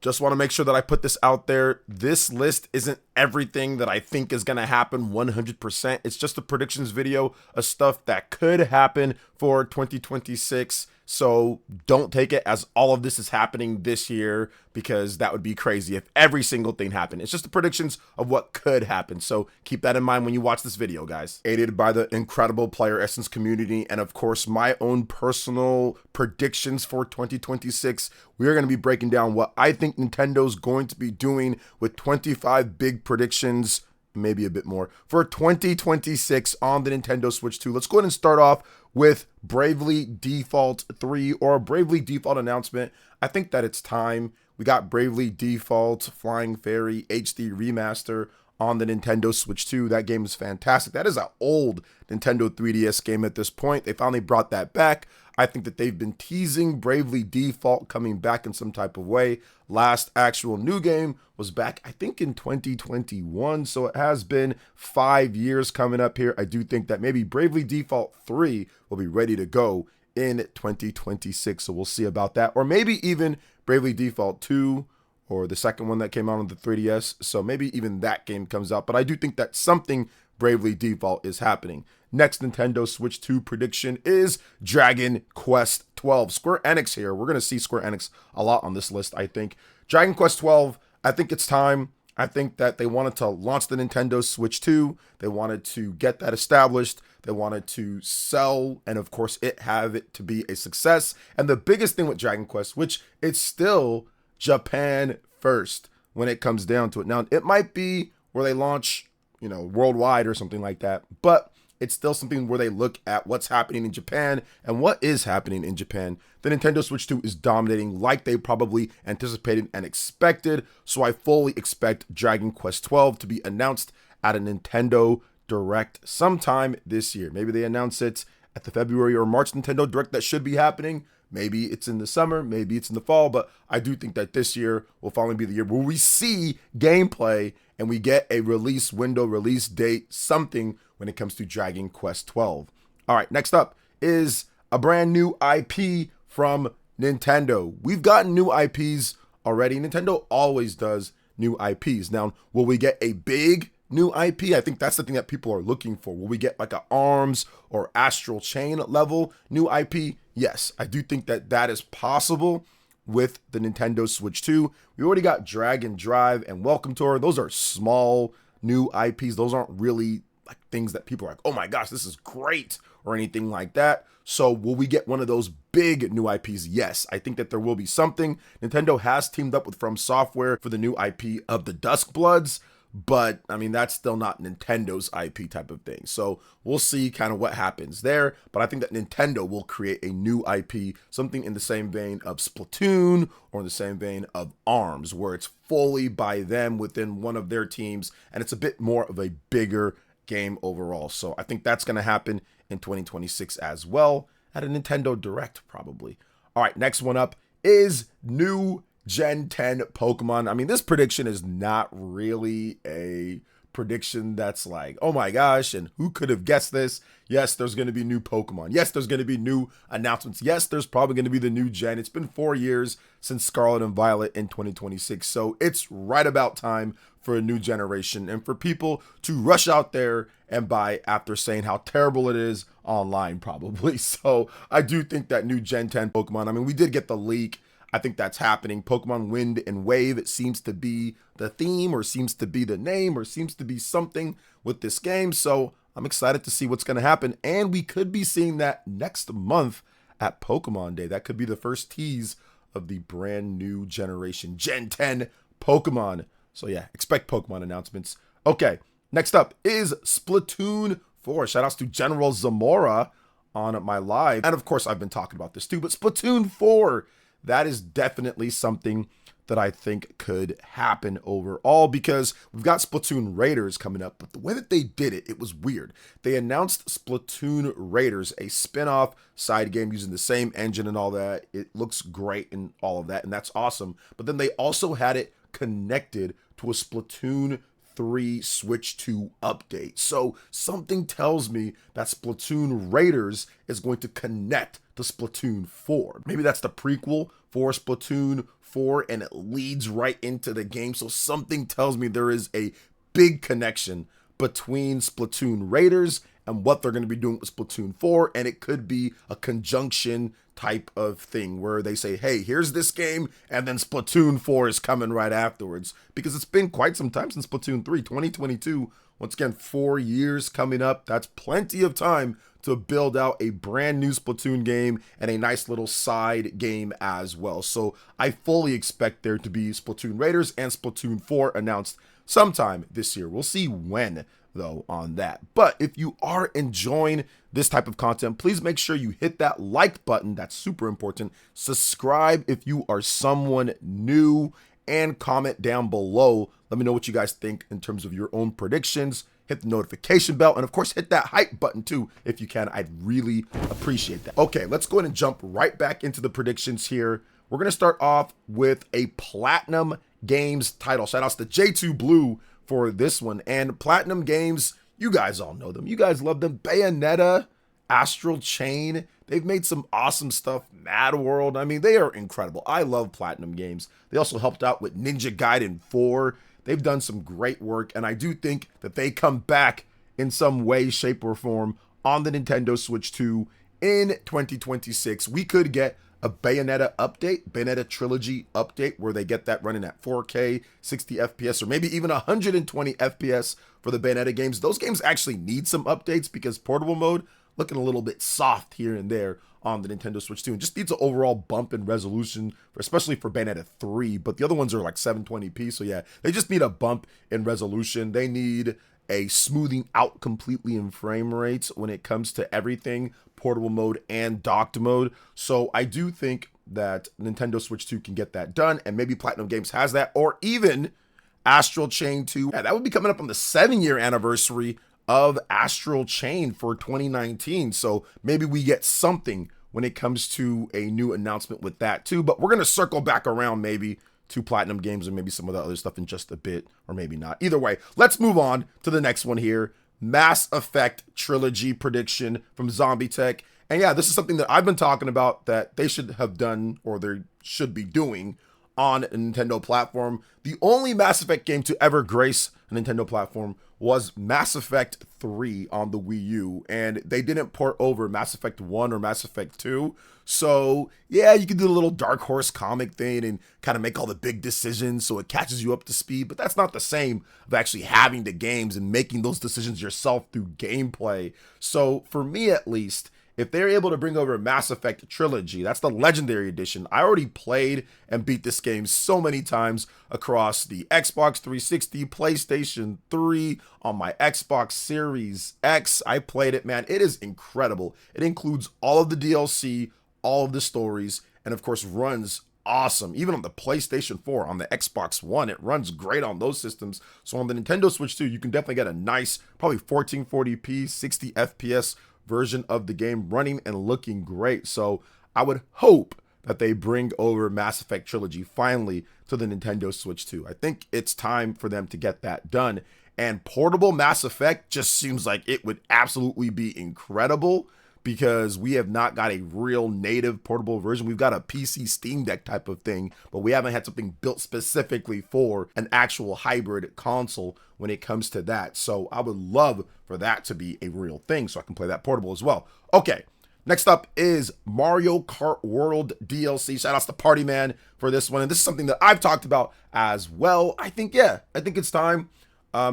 Just want to make sure that I put this out there. This list isn't everything that I think is going to happen 100%. It's just a predictions video of stuff that could happen for 2026. So don't take it as all of this is happening this year, because that would be crazy if every single thing happened. It's just the predictions of what could happen. So keep that in mind when you watch this video, guys. Aided by the incredible PlayerEssence community and, of course, my own personal predictions for 2026, we are going to be breaking down what I think Nintendo's going to be doing with 25 big predictions, maybe a bit more, for 2026 on the Nintendo Switch 2. Let's go ahead and start off with Bravely Default 3, or a Bravely Default announcement. I think that it's time. We got Bravely Default Flying Fairy HD Remaster on the Nintendo Switch 2. That game is fantastic. That is an old Nintendo 3DS game at this point. They finally brought that back. I think that they've been teasing Bravely Default coming back in some type of way. Last actual new game was back, I think, in 2021. So it has been 5 years coming up here. I do think that maybe Bravely Default 3 will be ready to go in 2026. So we'll see about that. Or maybe even Bravely Default 2, or the second one that came out on the 3DS. So maybe even that game comes out. But I do think that something Bravely Default is happening. Next Nintendo Switch 2 prediction is Dragon Quest XII. Square Enix here. We're going to see Square Enix a lot on this list, I think. Dragon Quest XII, I think it's time. I think that they wanted to launch the Nintendo Switch 2. They wanted to get that established. They wanted to sell, and of course, have it to be a success. And the biggest thing with Dragon Quest, which it's still Japan first when it comes down to it. Now, it might be where they launch, worldwide or something like that, but it's still something where they look at what's happening in Japan and what is happening in Japan. The Nintendo Switch 2 is dominating like they probably anticipated and expected, so I fully expect Dragon Quest XII to be announced at a Nintendo Direct sometime this year. Maybe they announce it at the February or March Nintendo Direct that should be happening. Maybe it's in the summer, maybe it's in the fall, but I do think that this year will finally be the year where we see gameplay and we get a release window, release date, something when it comes to Dragon Quest XII. All right, next up is a brand new IP from Nintendo. We've gotten new IPs already. Nintendo always does new IPs. Now, will we get a big new IP? I think that's the thing that people are looking for. Will we get like a ARMS or Astral Chain level new IP? Yes, I do think that that is possible with the Nintendo Switch 2. We already got Dragon Drive and Welcome Tour. Those are small new IPs. Those aren't really like things that people are like, oh my gosh, this is great, or anything like that. So will we get one of those big new IPs? Yes, I think that there will be something. Nintendo has teamed up with From Software for the new IP of the Duskbloods, but I mean, that's still not Nintendo's IP type of thing. So we'll see kind of what happens there. But I think that Nintendo will create a new IP, something in the same vein of Splatoon or in the same vein of ARMS, where it's fully by them within one of their teams, and it's a bit more of a bigger game overall. So I think that's going to happen in 2026 as well, at a Nintendo Direct probably. All right, next one up is new Gen 10 Pokemon. I mean, this prediction is not really a prediction that's like, oh my gosh, and who could have guessed this? Yes, there's going to be new Pokemon. Yes, there's going to be new announcements. Yes, there's probably going to be the new gen. It's been 4 years since Scarlet and Violet in 2026, so it's right about time for a new generation and for people to rush out there and buy after saying how terrible it is online probably. So I do think that new Gen 10 Pokemon, I mean, we did get the leak. I think that's happening. Pokemon Wind and Wave, it seems to be the theme, or seems to be the name, or seems to be something with this game. So I'm excited to see what's going to happen. And we could be seeing that next month at Pokemon Day. That could be the first tease of the brand new generation, Gen 10 Pokemon. So yeah, expect Pokemon announcements. Okay, next up is Splatoon 4. Shoutouts to General Zamora on my live. And of course, I've been talking about this too, but Splatoon 4, that is definitely something that I think could happen overall, because we've got Splatoon Raiders coming up, but the way that they did it, it was weird. They announced Splatoon Raiders, a spin-off side game using the same engine and all that. It looks great and all of that, and that's awesome. But then they also had it connected to a Splatoon 3 Switch 2 update. So something tells me that Splatoon Raiders is going to connect to Splatoon 4. Maybe that's the prequel for Splatoon 4 and it leads right into the game. So something tells me there is a big connection between Splatoon Raiders and what they're going to be doing with Splatoon 4, and it could be a conjunction type of thing where they say, hey, here's this game, and then Splatoon 4 is coming right afterwards, because it's been quite some time since Splatoon 3, 2022, once again, 4 years coming up. That's plenty of time to build out a brand new Splatoon game and a nice little side game as well. So I fully expect there to be Splatoon Raiders and Splatoon 4 announced sometime this year. We'll see when, though, on that. But if you are enjoying this type of content, please make sure you hit that like button. That's super important. Subscribe if you are someone new, and comment down below. Let me know what you guys think in terms of your own predictions. Hit the notification bell, and of course hit that hype button too if you can. I'd really appreciate that. Okay, let's go ahead and jump right back into the predictions here. We're gonna start off with a Platinum Games title. Shout outs to J2 Blue for this one. And Platinum Games, you guys all know them. You guys love them. Bayonetta, Astral Chain. They've made some awesome stuff. Mad World. I mean, they are incredible. I love Platinum Games. They also helped out with Ninja Gaiden 4. They've done some great work, and I do think that they come back in some way, shape, or form on the Nintendo Switch 2 in 2026. We could get a Bayonetta update, Bayonetta Trilogy update, where they get that running at 4K, 60 FPS, or maybe even 120 FPS for the Bayonetta games. Those games actually need some updates because portable mode looking a little bit soft here and there on the Nintendo Switch 2. And just needs an overall bump in resolution, especially for Bayonetta 3. But the other ones are like 720p. So yeah, they just need a bump in resolution. They need a smoothing out completely in frame rates when it comes to everything, portable mode and docked mode. So I do think that Nintendo Switch 2 can get that done, and maybe Platinum Games has that, or even Astral Chain 2. Yeah, that would be coming up on the 7-year anniversary of Astral Chain for 2019. So maybe we get something when it comes to a new announcement with that too. But we're going to circle back around maybe to Platinum Games and maybe some of the other stuff in just a bit, or maybe not. Either way, let's move on to the next one here. Mass Effect Trilogy prediction from Zombie Tech. And yeah, this is something that I've been talking about that they should have done, or they should be doing on a Nintendo platform. The only Mass Effect game to ever grace a Nintendo platform was Mass Effect 3 on the Wii U, and they didn't port over Mass Effect 1 or Mass Effect 2. So yeah, you can do a little Dark Horse comic thing and kind of make all the big decisions so it catches you up to speed, but that's not the same of actually having the games and making those decisions yourself through gameplay. So for me at least, if they're able to bring over Mass Effect Trilogy, that's the Legendary Edition. I already played and beat this game so many times across the Xbox 360, PlayStation 3, on my Xbox Series X. I played it, man. It is incredible. It includes all of the DLC, all of the stories, and of course runs awesome. Even on the PlayStation 4, on the Xbox One, it runs great on those systems. So on the Nintendo Switch 2, you can definitely get a nice, probably 1440p, 60 FPS version of the game running and looking great. So I would hope that they bring over Mass Effect Trilogy finally to the Nintendo Switch 2. I think it's time for them to get that done. And portable Mass Effect just seems like it would absolutely be incredible, because we have not got a real native portable version. We've got a PC Steam Deck type of thing, but we haven't had something built specifically for an actual hybrid console when it comes to that. So I would love for that to be a real thing so I can play that portable as well. Okay, next up is Mario Kart World DLC. Shout outs to Party Man for this one. And this is something that I've talked about as well. I think it's time.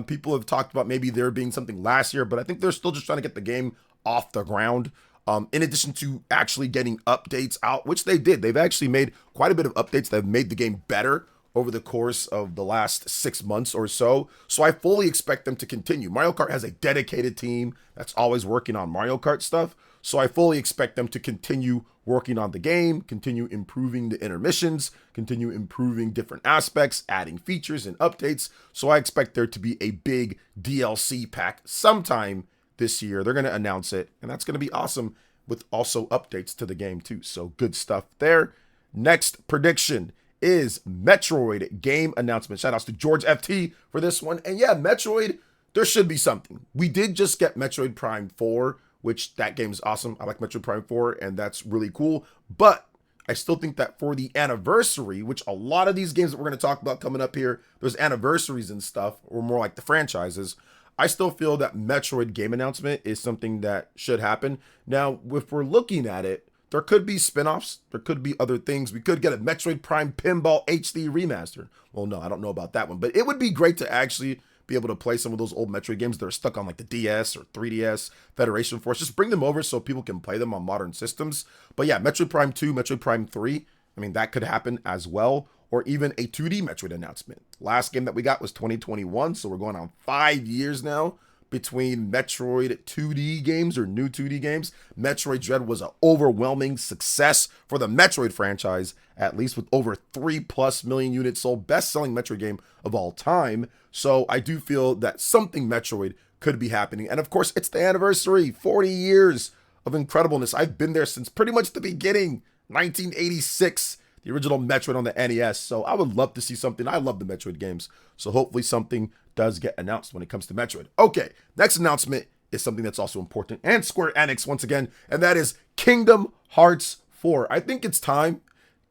People have talked about maybe there being something last year, but I think they're still just trying to get the game off the ground. In addition to actually getting updates out, which they did. They've actually made quite a bit of updates that have made the game better over the course of the last 6 months or so. So I fully expect them to continue. Mario Kart has a dedicated team that's always working on Mario Kart stuff. So I fully expect them to continue working on the game, continue improving the intermissions, continue improving different aspects, adding features and updates. So I expect there to be a big DLC pack sometime this year. They're going to announce it, and that's going to be awesome, with also updates to the game too. So good stuff there. Next prediction is Metroid game announcement. Shout outs to George FT for this one. And yeah, Metroid, there should be something. We did just get Metroid Prime 4, which that game's awesome. I like Metroid Prime 4, and that's really cool. But I still think that for the anniversary, which a lot of these games that we're going to talk about coming up here, there's anniversaries and stuff, or more like the franchises. I still feel that Metroid game announcement is something that should happen. Now, if we're looking at it, there could be spin-offs. There could be other things. We could get a Metroid Prime Pinball HD remaster. Well, no, I don't know about that one. But it would be great to actually be able to play some of those old Metroid games that are stuck on like the DS or 3DS, Federation Force. Just bring them over so people can play them on modern systems. But yeah, Metroid Prime 2, Metroid Prime 3, I mean, that could happen as well. Or even a 2D Metroid announcement. Last game that we got was 2021, so we're going on 5 years now between Metroid 2D games or new 2D games. Metroid Dread was an overwhelming success for the Metroid franchise, at least with over 3+ million units sold, best-selling Metroid game of all time. So I do feel that something Metroid could be happening. And of course, it's the anniversary, 40 years of incredibleness. I've been there since pretty much the beginning, 1986. The original Metroid on the NES. So I would love to see something. I love the Metroid games. So hopefully something does get announced when it comes to Metroid. Okay, next announcement is something that's also important. And Square Enix once again. And that is Kingdom Hearts 4. I think it's time.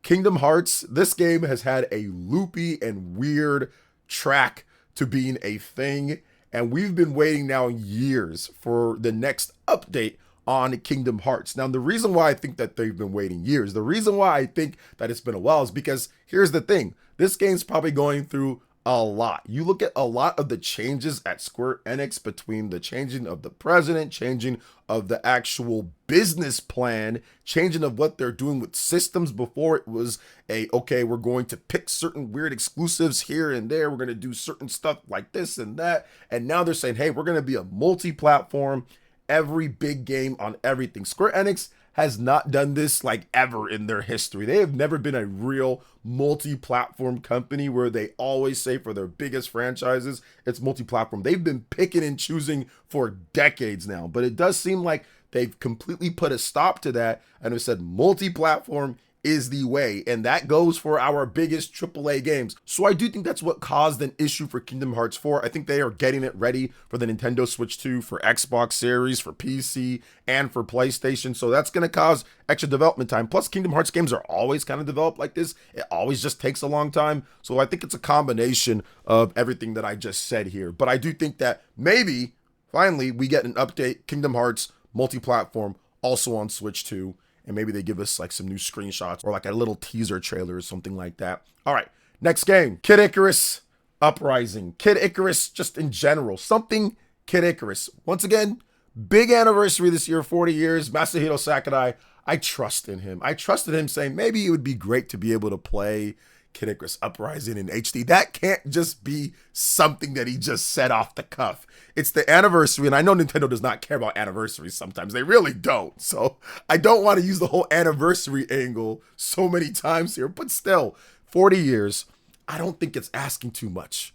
Kingdom Hearts, this game has had a loopy and weird track to being a thing. And we've been waiting now years for the next update on Kingdom Hearts. Now, the reason why I think that they've been waiting years, the reason why I think that it's been a while is because here's the thing. This game's probably going through a lot. You look at a lot of the changes at Square Enix between the changing of the president, changing of the actual business plan, changing of what they're doing with systems. Before it was okay, we're going to pick certain weird exclusives here and there. We're going to do certain stuff like this and that. And now they're saying, hey, we're going to be a multi-platform, every big game on everything. Square Enix has not done this like ever in their history. They have never been a real multi-platform company where they always say for their biggest franchises, it's multi-platform. They've been picking and choosing for decades now, but it does seem like they've completely put a stop to that and have said multi-platform is the way, and that goes for our biggest AAA games. So I do think that's what caused an issue for Kingdom Hearts 4. I think they are getting it ready for the Nintendo Switch 2, for Xbox Series, for PC, and for PlayStation. So that's going to cause extra development time. Plus, Kingdom Hearts games are always kind of developed like this. It always just takes a long time. So I think it's a combination of everything that I just said here. But I do think that maybe, finally, we get an update, Kingdom Hearts multi-platform, also on Switch 2. And maybe they give us like some new screenshots or like a little teaser trailer or something like that. All right, next game, Kid Icarus Uprising. Kid Icarus, just in general, something Kid Icarus. Once again, big anniversary this year, 40 years. Masahiro Sakurai, I trust in him. I trusted him saying maybe it would be great to be able to play Kid Icarus Uprising in HD. That can't just be something that he just said off the cuff. It's the anniversary, and I know Nintendo does not care about anniversaries sometimes. They really don't. So I don't want to use the whole anniversary angle so many times here, but still, 40 years, I don't think it's asking too much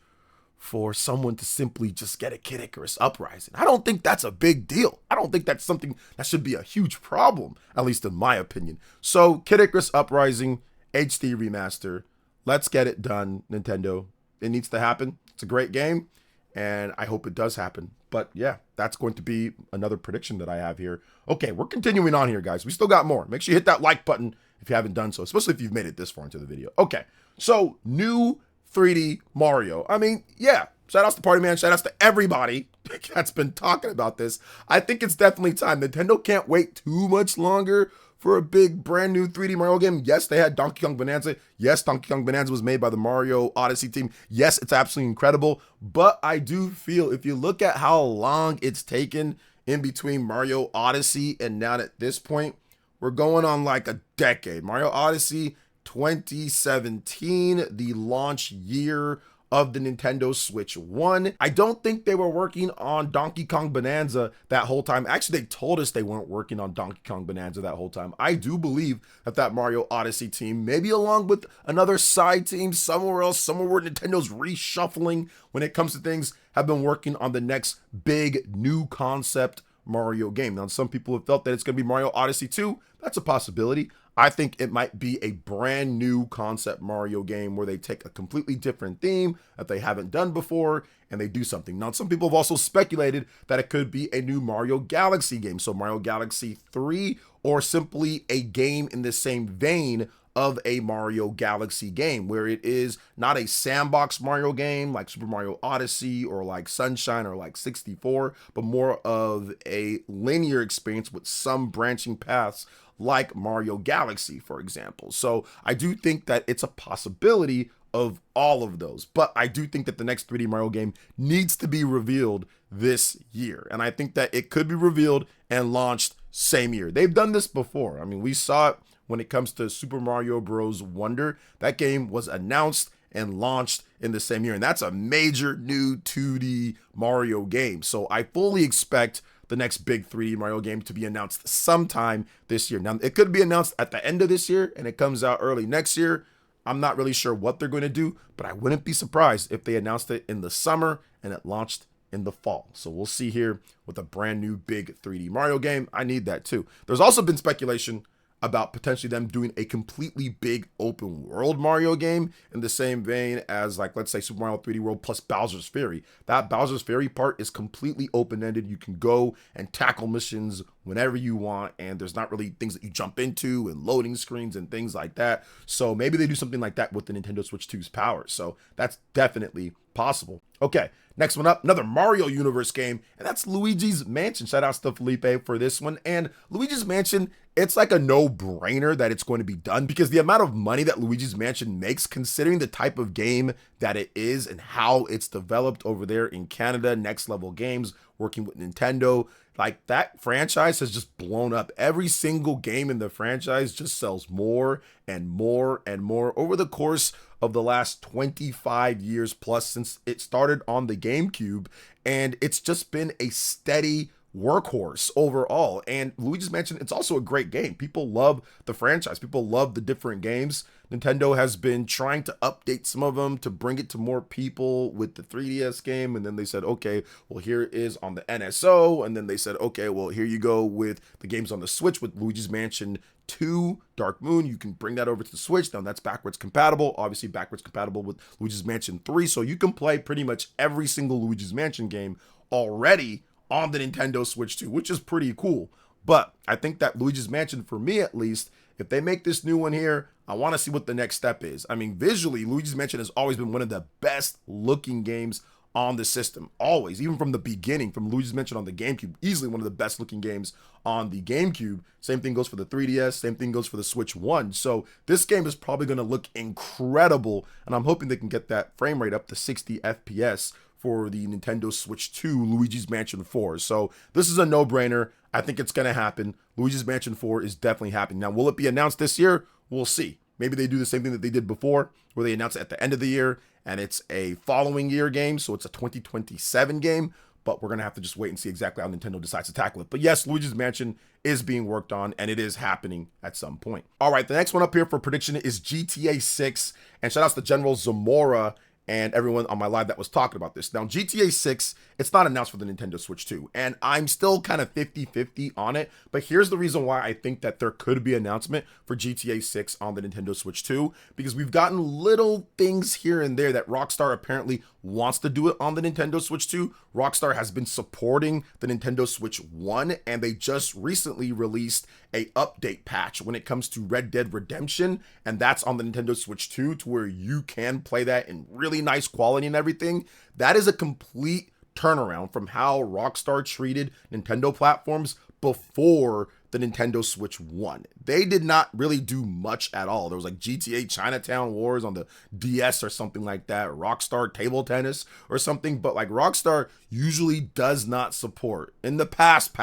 for someone to simply just get a Kid Icarus Uprising. I don't think that's a big deal. I don't think that's something that should be a huge problem, at least in my opinion. So Kid Icarus Uprising, HD remaster. Let's get it done, Nintendo. It needs to happen. It's a great game, and I hope it does happen. But yeah, that's going to be another prediction that I have here. Okay, we're continuing on here, guys. We still got more. Make sure you hit that like button if you haven't done so, especially if you've made it this far into the video. Okay, so new 3D Mario. I mean, yeah, shout outs to Party Man. Shout outs to everybody that's been talking about this. I think it's definitely time. Nintendo can't wait too much longer for a big brand new 3D Mario game. Yes, they had Donkey Kong Bonanza. Yes, Donkey Kong Bonanza was made by the Mario Odyssey team. Yes, it's absolutely incredible. But I do feel if you look at how long it's taken in between Mario Odyssey and now at this point, we're going on like a decade. Mario Odyssey 2017, the launch year of the Nintendo Switch 1. I don't think they were working on Donkey Kong Bonanza that whole time. Actually, they told us they weren't working on Donkey Kong Bonanza that whole time. I do believe that Mario Odyssey team, maybe along with another side team somewhere else, somewhere where Nintendo's reshuffling when it comes to things, have been working on the next big new concept Mario game. Now, some people have felt that it's going to be Mario Odyssey 2. That's a possibility. I think it might be a brand new concept Mario game where they take a completely different theme that they haven't done before and they do something. Now, some people have also speculated that it could be a new Mario Galaxy game. So Mario Galaxy 3, or simply a game in the same vein of a Mario Galaxy game, where it is not a sandbox Mario game like Super Mario Odyssey or like Sunshine or like 64, but more of a linear experience with some branching paths like Mario Galaxy, for example. So I do think that it's a possibility of all of those, but I do think that the next 3D Mario game needs to be revealed this year. And I think that it could be revealed and launched same year. They've done this before. I mean, we saw it when it comes to Super Mario Bros. Wonder. That game was announced and launched in the same year, and that's a major new 2D Mario game. So I fully expect the next big 3D Mario game to be announced sometime this year. Now, it could be announced at the end of this year and it comes out early next year. I'm not really sure what they're going to do, but I wouldn't be surprised if they announced it in the summer and it launched in the fall. So we'll see here with a brand new big 3D Mario game. I need that too. There's also been speculation about potentially them doing a completely big open world Mario game in the same vein as, like, let's say Super Mario 3D World plus Bowser's Fury. That Bowser's Fury part is completely open-ended. You can go and tackle missions whenever you want, and there's not really things that you jump into and loading screens and things like that. So maybe they do something like that with the Nintendo Switch 2's power. So that's definitely possible. Okay, next one up, another Mario Universe game, and that's Luigi's Mansion. Shout out to Felipe for this one. And Luigi's Mansion, it's like a no-brainer that it's going to be done, because the amount of money that Luigi's Mansion makes, considering the type of game that it is and how it's developed over there in Canada, Next Level Games, working with Nintendo, like, that franchise has just blown up. Every single game in the franchise just sells more and more and more over the course of the last 25 years plus since it started on the GameCube, and it's just been a steady workhorse overall. And Luigi's Mansion, it's also a great game. People love the franchise. People love the different games. Nintendo has been trying to update some of them to bring it to more people with the 3DS game, and then they said, okay, well, here it is on the NSO, and then they said, okay, well, here you go with the games on the Switch with Luigi's Mansion 2, Dark Moon. You can bring that over to the Switch. Now, that's backwards compatible, obviously backwards compatible with Luigi's Mansion 3, so you can play pretty much every single Luigi's Mansion game already on the Nintendo Switch 2, which is pretty cool. But I think that Luigi's Mansion, for me at least, if they make this new one here, I want to see what the next step is. I mean, visually, Luigi's Mansion has always been one of the best looking games on the system. Always, even from the beginning, from Luigi's Mansion on the GameCube, easily one of the best looking games on the GameCube. Same thing goes for the 3DS, same thing goes for the Switch 1. So this game is probably going to look incredible, and I'm hoping they can get that frame rate up to 60 FPS for the Nintendo Switch 2 Luigi's Mansion 4. So this is a no-brainer. I think it's going to happen. Luigi's Mansion 4 is definitely happening. Now, will it be announced this year? We'll see. Maybe they do the same thing that they did before, where they announce it at the end of the year, and it's a following year game, so it's a 2027 game, but we're going to have to just wait and see exactly how Nintendo decides to tackle it. But yes, Luigi's Mansion is being worked on, and it is happening at some point. All right, the next one up here for prediction is GTA 6, and shout outs to General Zamora and everyone on my live that was talking about this. Now, GTA 6, it's not announced for the Nintendo Switch 2, and I'm still kind of 50-50 on it, but here's the reason why I think that there could be an announcement for GTA 6 on the Nintendo Switch 2, because we've gotten little things here and there that Rockstar apparently wants to do it on the Nintendo Switch 2. Rockstar has been supporting the Nintendo Switch 1, and they just recently released a update patch when it comes to Red Dead Redemption, and that's on the Nintendo Switch 2, to where you can play that in really nice quality and everything. That is a complete turnaround from how Rockstar treated Nintendo platforms before the Nintendo Switch 1. They did not really do much at all. There was like GTA Chinatown Wars on the DS or something like that, Rockstar Table Tennis or something, but like Rockstar usually does not support in the past.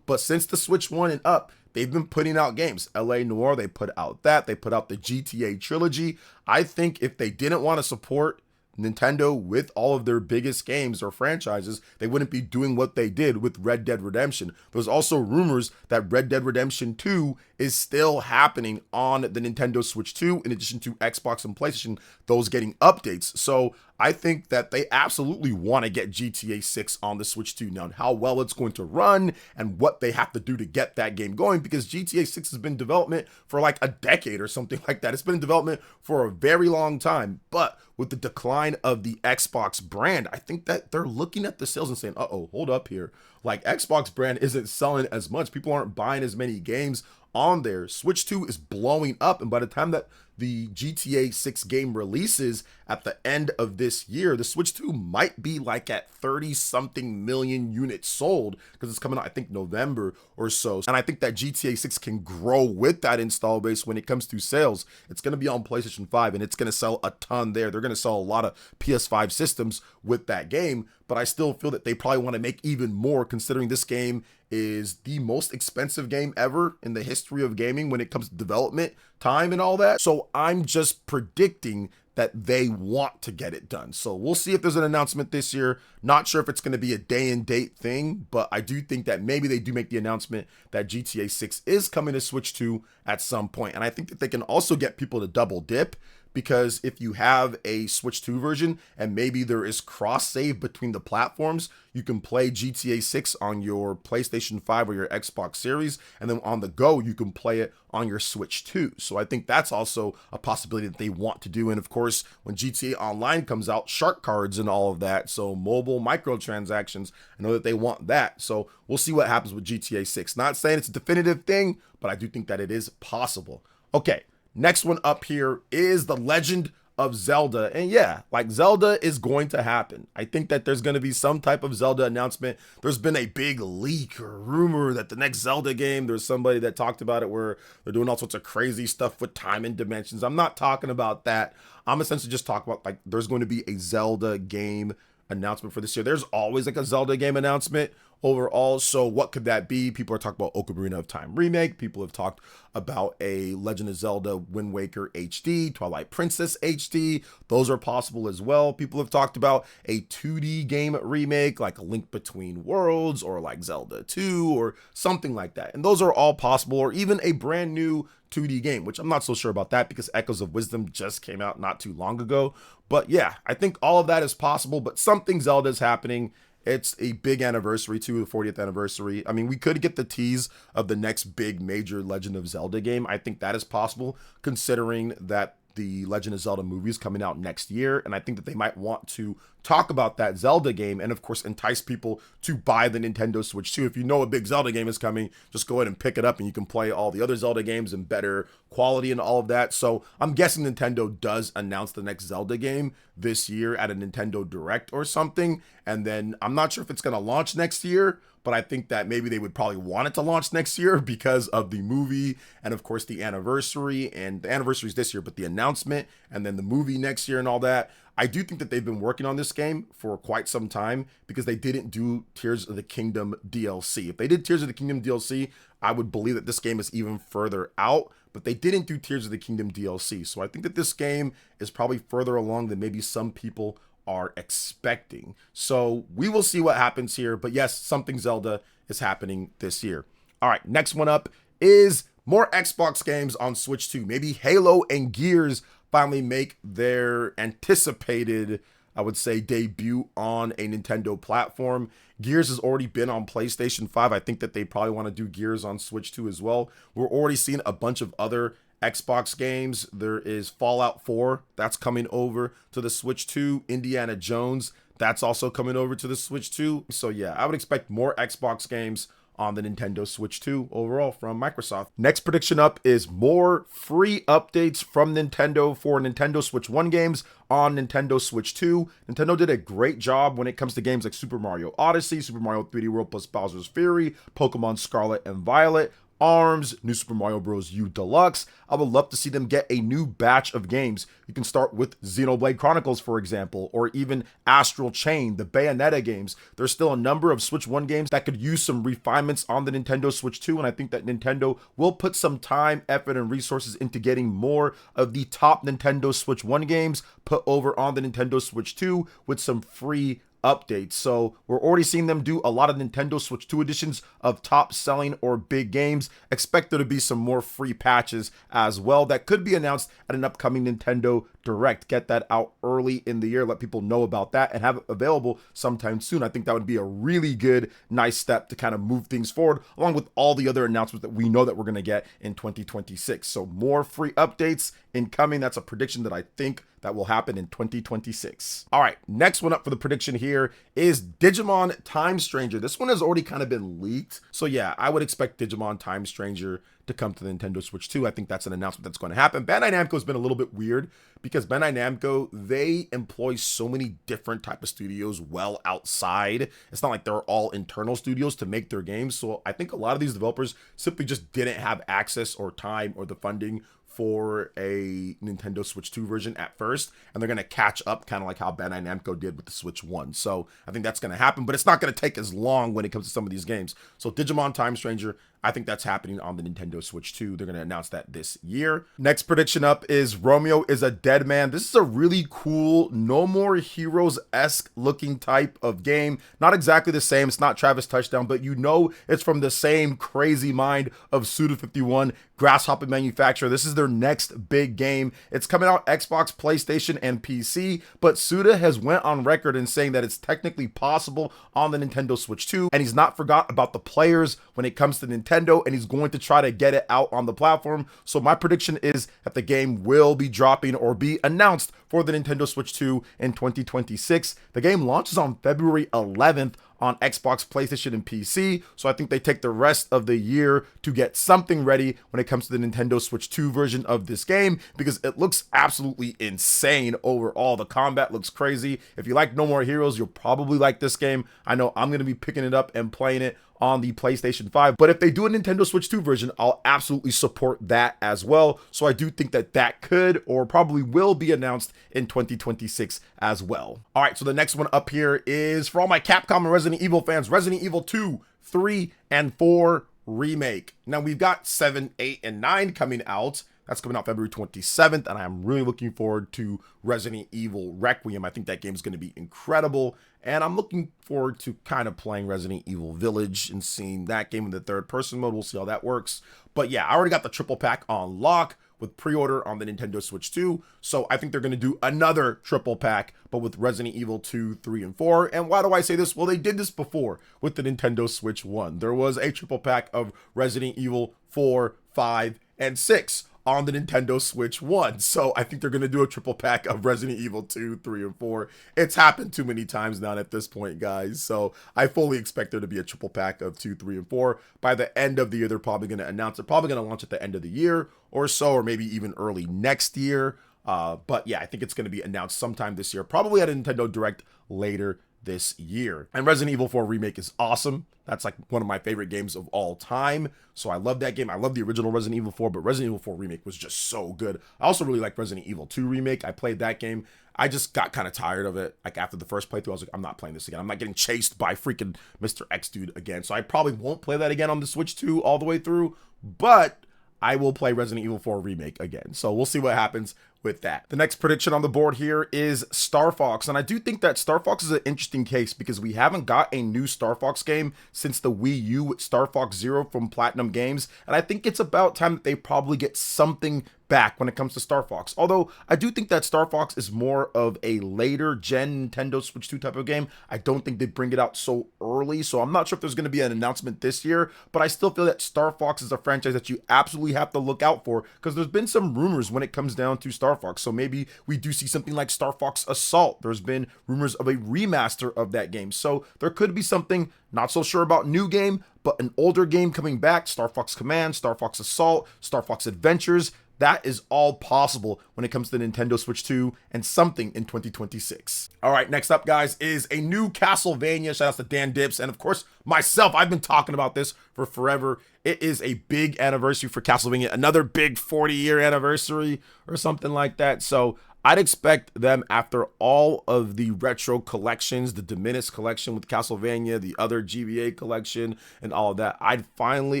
But since the Switch 1 and up, they've been putting out games. LA Noire, they put out that. They put out the GTA trilogy. I think if they didn't want to support Nintendo, with all of their biggest games or franchises, they wouldn't be doing what they did with Red Dead Redemption. There's also rumors that Red Dead Redemption 2 is still happening on the Nintendo Switch 2, in addition to Xbox and PlayStation, those getting updates. So I think that they absolutely want to get GTA 6 on the Switch 2 now, and how well it's going to run and what they have to do to get that game going, because GTA 6 has been in development for like a decade or something like that. It's been in development for a very long time, but with the decline of the Xbox brand, I think that they're looking at the sales and saying, uh-oh, hold up here. Like, Xbox brand isn't selling as much. People aren't buying as many games on there. Switch 2 is blowing up, and by the time that the GTA 6 game releases at the end of this year, the Switch 2 might be like at 30 something million units sold, because it's coming out, I think, November or so. And I think that GTA 6 can grow with that install base when it comes to sales. It's going to be on PlayStation 5 and it's going to sell a ton there. They're going to sell a lot of PS5 systems with that game, but I still feel that they probably want to make even more, considering this game is the most expensive game ever in the history of gaming when it comes to development time and all that. So I'm just predicting that they want to get it done. So we'll see if there's an announcement this year. Not sure if it's going to be a day and date thing, but I do think that maybe they do make the announcement that GTA 6 is coming to Switch 2 at some point. And I think that they can also get people to double dip, because if you have a Switch 2 version and maybe there is cross save between the platforms, you can play GTA 6 on your PlayStation 5 or your Xbox Series, and then on the go, you can play it on your Switch 2. So I think that's also a possibility that they want to do. And of course, when GTA Online comes out, shark cards and all of that, so mobile microtransactions, I know that they want that. So we'll see what happens with GTA 6. Not saying it's a definitive thing, but I do think that it is possible. Okay. Next one up here is The Legend of Zelda. And yeah, like, Zelda is going to happen. I think that there's going to be some type of Zelda announcement. There's been a big leak or rumor that the next Zelda game, there's somebody that talked about it where they're doing all sorts of crazy stuff with time and dimensions. I'm not talking about that. I'm essentially just talking about, like, there's going to be a Zelda game announcement for this year. There's always like a Zelda game announcement overall. So what could that be? People are talking about Ocarina of Time remake. People have talked about a Legend of Zelda Wind Waker HD, Twilight Princess HD. Those are possible as well. People have talked about a 2D game remake, like A Link Between Worlds, or like Zelda 2 or something like that. And those are all possible, or even a brand new 2D game, which I'm not so sure about that because Echoes of Wisdom just came out not too long ago. But yeah, I think all of that is possible, but something Zelda is happening. It's a big anniversary too, the 40th anniversary. I mean, we could get the tease of the next big major Legend of Zelda game. I think that is possible, considering that the Legend of Zelda movie is coming out next year, and I think that they might want to talk about that Zelda game and of course entice people to buy the Nintendo Switch 2. If you know a big Zelda game is coming, just go ahead and pick it up and you can play all the other Zelda games in better quality and all of that. So I'm guessing Nintendo does announce the next Zelda game this year at a Nintendo Direct or something, and then I'm not sure if it's going to launch next year, but I think that maybe they would probably want it to launch next year because of the movie and of course the anniversary, and the anniversary is this year, but the announcement and then the movie next year and all that. I do think that they've been working on this game for quite some time because they didn't do Tears of the Kingdom DLC. If they did Tears of the Kingdom DLC, I would believe that this game is even further out, but they didn't do Tears of the Kingdom DLC. So I think that this game is probably further along than maybe some people are expecting. So we will see what happens here, but yes, something Zelda is happening this year. All right, next one up is more Xbox games on Switch 2. Maybe Halo and Gears finally make their anticipated, I would say, debut on a Nintendo platform. Gears has already been on PlayStation 5. I think that they probably want to do Gears on Switch 2 as well. We're already seeing a bunch of other Xbox games. There is Fallout 4, that's coming over to the Switch 2. Indiana Jones, that's also coming over to the Switch 2. So yeah, I would expect more Xbox games on the Nintendo Switch 2 overall from Microsoft. Next prediction up is more free updates from Nintendo for Nintendo Switch 1 games on Nintendo Switch 2. Nintendo did a great job when it comes to games like Super Mario Odyssey, Super Mario 3D World plus Bowser's Fury, Pokemon Scarlet and Violet. ARMS, New Super Mario Bros. U Deluxe. I would love to see them get a new batch of games. You can start with Xenoblade Chronicles, for example, or even Astral Chain, the Bayonetta games. There's still a number of Switch 1 games that could use some refinements on the Nintendo Switch 2, and I think that Nintendo will put some time, effort, and resources into getting more of the top Nintendo Switch 1 games put over on the Nintendo Switch 2 with some free updates. So we're already seeing them do a lot of Nintendo Switch 2 editions of top selling or big games. Expect there to be some more free patches as well that could be announced at an upcoming Nintendo Direct. Get that out early in the year, let people know about that, and have it available sometime soon. I think that would be a really good, nice step to kind of move things forward, along with all the other announcements that we know that we're going to get in 2026. So more free updates incoming. That's a prediction that I think that will happen in 2026. All right, next one up for the prediction here is Digimon Time Stranger. This one has already kind of been leaked. So yeah, I would expect Digimon Time Stranger to come to the Nintendo Switch 2. I think that's an announcement that's going to happen. Bandai Namco has been a little bit weird because Bandai Namco, they employ so many different type of studios well outside. It's not like they're all internal studios to make their games. So I think a lot of these developers simply just didn't have access or time or the funding for a Nintendo Switch 2 version at first, and they're going to catch up kind of like how Bandai Namco did with the Switch 1. So I think that's going to happen, but it's not going to take as long when it comes to some of these games. So Digimon Time Stranger, I think that's happening on the Nintendo Switch 2. They're going to announce that this year. Next prediction up is Romio is a Dead Man. This is a really cool No More Heroes-esque looking type of game. Not exactly the same. It's not Travis Touchdown, but you know it's from the same crazy mind of Suda51, Grasshopper manufacturer. This is their next big game. It's coming out Xbox, PlayStation, and PC, but Suda has went on record in saying that it's technically possible on the Nintendo Switch 2, and he's not forgot about the players when it comes to Nintendo, and he's going to try to get it out on the platform. So my prediction is that the game will be dropping or be announced for the Nintendo Switch 2 in 2026. The game launches on February 11th on Xbox, PlayStation, and PC. So I think they take the rest of the year to get something ready when it comes to the Nintendo Switch 2 version of this game, because it looks absolutely insane overall. The combat looks crazy. If you like No More Heroes, you'll probably like this game. I know I'm going to be picking it up and playing it on the PlayStation 5, but if they do a Nintendo Switch 2 version, I'll absolutely support that as well. So I do think that that could or probably will be announced in 2026 as well. All right, so the next one up here is for all my Capcom and Resident Evil fans, Resident Evil 2, 3, and 4 remake. Now we've got 7, 8, and 9 coming out. That's coming out February 27th, and I'm really looking forward to Resident Evil Requiem. I think that game is going to be incredible, and I'm looking forward to kind of playing Resident Evil Village and seeing that game in the third-person mode. We'll see how that works. But yeah, I already got the triple pack on lock with pre-order on the Nintendo Switch 2, so I think they're going to do another triple pack, but with Resident Evil 2, 3, and 4. And why do I say this? Well, they did this before with the Nintendo Switch 1. There was a triple pack of Resident Evil 4, 5, and 6 on the Nintendo Switch 1. So I think they're going to do a triple pack of Resident Evil 2, 3, and 4. It's happened too many times now at this point, guys. So I fully expect there to be a triple pack of 2, 3, and 4. By the end of the year, they're probably going to announce it. Probably going to launch at the end of the year or so, or maybe even early next year. But yeah, I think it's going to be announced sometime this year, probably at a Nintendo Direct later this year. And Resident Evil 4 Remake is awesome. That's like one of my favorite games of all time. So I love that game. I love the original Resident Evil 4, but Resident Evil 4 Remake was just so good. I also really like Resident Evil 2 Remake. I played that game. I just got kind of tired of it. Like after the first playthrough, I was like, I'm not playing this again. I'm not getting chased by freaking Mr. X dude again. So I probably won't play that again on the Switch 2 all the way through, but I will play Resident Evil 4 Remake again. So we'll see what happens with that. The next prediction on the board here is Star Fox. And I do think that Star Fox is an interesting case because we haven't got a new Star Fox game since the Wii U with Star Fox Zero from Platinum Games. And I think it's about time that they probably get something back when it comes to Star Fox. Although I do think that Star Fox is more of a later gen Nintendo Switch 2 type of game. I don't think they bring it out so early. So I'm not sure if there's going to be an announcement this year, but I still feel that Star Fox is a franchise that you absolutely have to look out for because there's been some rumors when it comes down to Star Fox. So maybe we do see something like Star Fox Assault. There's been rumors of a remaster of that game. So there could be something, not so sure about new game, but an older game coming back, Star Fox Command, Star Fox Assault, Star Fox Adventures. That is all possible when it comes to Nintendo Switch 2 and something in 2026. All right, next up, guys, is a new Castlevania. Shout out to Dan Dips and, of course, myself. I've been talking about this for forever. It is a big anniversary for Castlevania, another big 40-year anniversary or something like that. So I'd expect them, after all of the retro collections, the Diminished collection with Castlevania, the other GBA collection, and all of that, I'd finally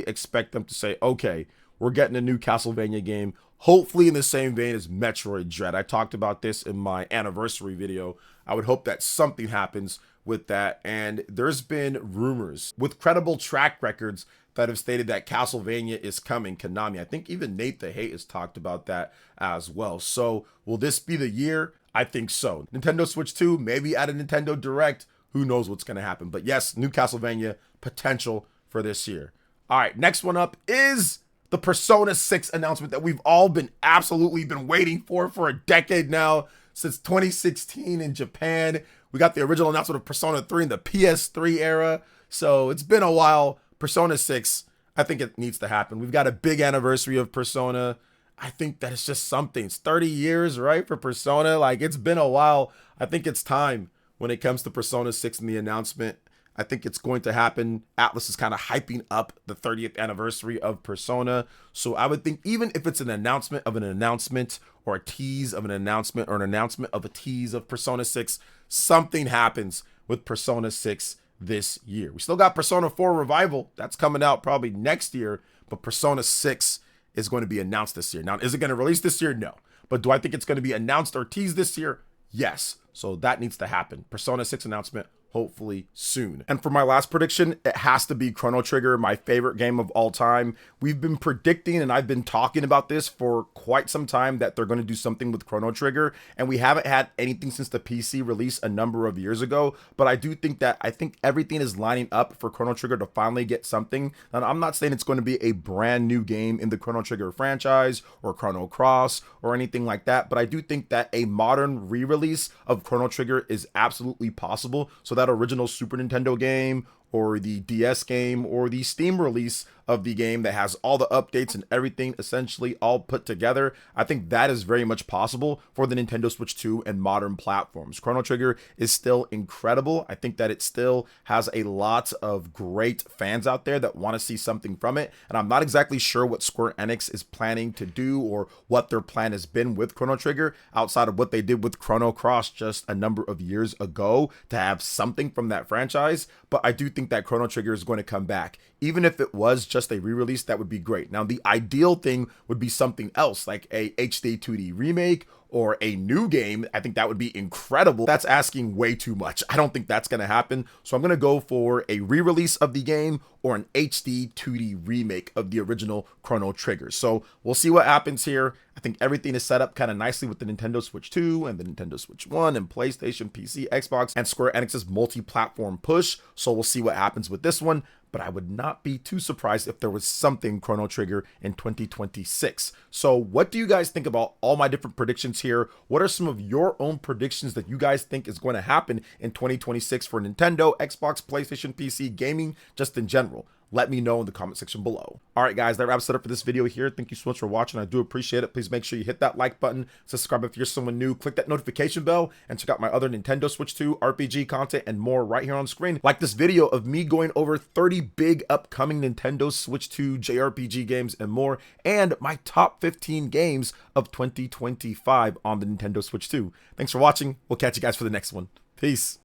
expect them to say, okay, we're getting a new Castlevania game, hopefully in the same vein as Metroid Dread. I talked about this in my anniversary video. I would hope that something happens with that. And there's been rumors with credible track records that have stated that Castlevania is coming. Konami, I think even Nate the Hate has talked about that as well. So will this be the year? I think so. Nintendo Switch 2, maybe at a Nintendo Direct. Who knows what's going to happen? But yes, new Castlevania potential for this year. All right, next one up is the Persona 6 announcement that we've all been absolutely been waiting for a decade now, since 2016 in Japan. We got the original announcement of Persona 3 in the PS3 era. So it's been a while. Persona 6, I think it needs to happen. We've got a big anniversary of Persona. I think that it's just something. It's 30 years, right, for Persona. Like, it's been a while. I think it's time when it comes to Persona 6 and the announcement. I think it's going to happen. Atlas is kind of hyping up the 30th anniversary of Persona. So I would think, even if it's an announcement of an announcement, or a tease of an announcement, or an announcement of a tease of Persona 6, something happens with Persona 6 this year. We still got Persona 4 Revival. That's coming out probably next year. But Persona 6 is going to be announced this year. Now, is it going to release this year? No. But do I think it's going to be announced or teased this year? Yes. So that needs to happen. Persona 6 announcement, hopefully soon. And for my last prediction, it has to be Chrono Trigger, my favorite game of all time. We've been predicting, and I've been talking about this for quite some time, that they're going to do something with Chrono Trigger, and we haven't had anything since the PC release a number of years ago. But I do think that, I think everything is lining up for Chrono Trigger to finally get something. And I'm not saying it's going to be a brand new game in the Chrono Trigger franchise or Chrono Cross or anything like that, but I do think that a modern re-release of Chrono Trigger is absolutely possible. So that original Super Nintendo game, or the DS game, or the Steam release of the game that has all the updates and everything essentially all put together, I think that is very much possible for the Nintendo Switch 2 and modern platforms. Chrono Trigger is still incredible. I think that it still has a lot of great fans out there that want to see something from it, and I'm not exactly sure what Square Enix is planning to do, or what their plan has been with Chrono Trigger, outside of what they did with Chrono Cross just a number of years ago to have something from that franchise. But I do think that Chrono Trigger is going to come back. Even if it was just a re-release, that would be great. Now, the ideal thing would be something else, like a HD 2D remake or a new game. I think that would be incredible. That's asking way too much. I don't think that's going to happen. So I'm going to go for a re-release of the game, or an HD 2D remake of the original Chrono Trigger. So we'll see what happens here. I think everything is set up kind of nicely with the Nintendo Switch 2 and the Nintendo Switch 1 and PlayStation, PC, Xbox, and Square Enix's multi-platform push. So we'll see what happens with this one. But I would not be too surprised if there was something Chrono Trigger in 2026. So what do you guys think about all my different predictions here? What are some of your own predictions that you guys think is going to happen in 2026 for Nintendo, Xbox, PlayStation, PC, gaming, just in general? Let me know in the comment section below. All right, guys, that wraps it up for this video here. Thank you so much for watching. I do appreciate it. Please make sure you hit that like button, subscribe if you're someone new, click that notification bell, and check out my other Nintendo Switch 2 RPG content and more right here on screen. Like this video of me going over 30 big upcoming Nintendo Switch 2 JRPG games and more, and my top 15 games of 2025 on the Nintendo Switch 2. Thanks for watching. We'll catch you guys for the next one. Peace.